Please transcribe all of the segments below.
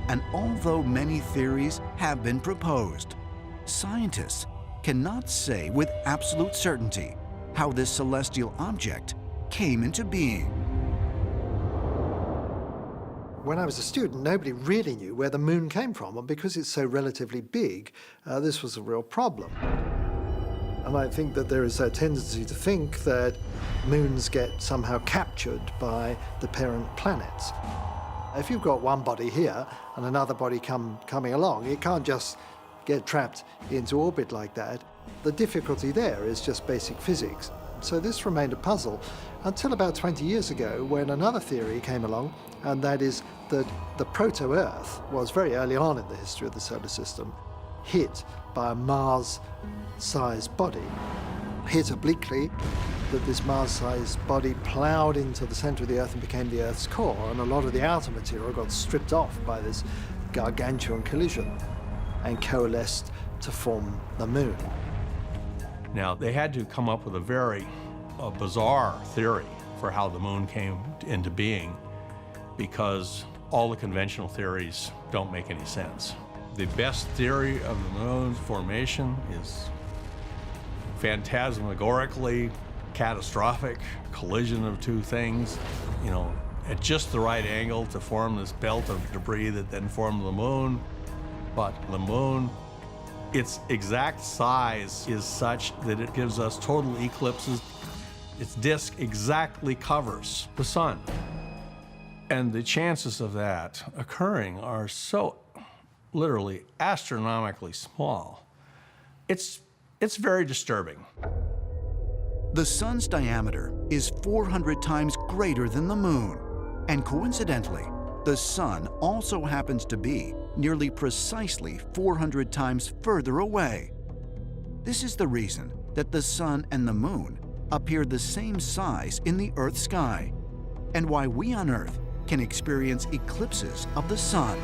And although many theories have been proposed, scientists cannot say with absolute certainty how this celestial object came into being. When I was a student, nobody really knew where the moon came from, and because it's so relatively big, this was a real problem. And I think that there is a tendency to think that moons get somehow captured by the parent planets. If you've got one body here and another body coming along, it can't just get trapped into orbit like that. The difficulty there is just basic physics. So this remained a puzzle until about 20 years ago, when another theory came along, and that is that the proto-Earth was very early on in the history of the solar system hit by a Mars-sized body, hit obliquely, that this Mars-sized body ploughed into the center of the Earth and became the Earth's core, and a lot of the outer material got stripped off by this gargantuan collision and coalesced to form the moon. Now, they had to come up with a very bizarre theory for how the moon came into being, because all the conventional theories don't make any sense. The best theory of the moon's formation is phantasmagorically catastrophic collision of two things, you know, at just the right angle to form this belt of debris that then formed the moon. But the moon, its exact size is such that it gives us total eclipses. Its disk exactly covers the sun. And the chances of that occurring are so literally astronomically small. It's very disturbing. The sun's diameter is 400 times greater than the moon. And coincidentally, the sun also happens to be nearly precisely 400 times further away. This is the reason that the sun and the moon appear the same size in the Earth's sky, and why we on Earth can experience eclipses of the sun.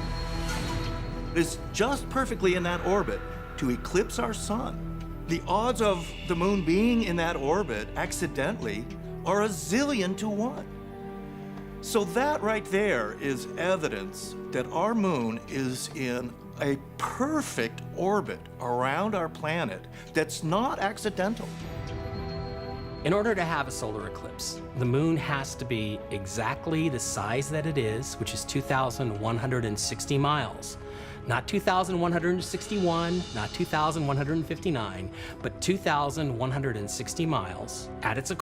It's just perfectly in that orbit to eclipse our sun. The odds of the moon being in that orbit accidentally are 1,000,000,000 to 1. So that right there is evidence that our moon is in a perfect orbit around our planet that's not accidental. In order to have a solar eclipse, the moon has to be exactly the size that it is, which is 2,160 miles. Not 2,161, not 2,159, but 2,160 miles at its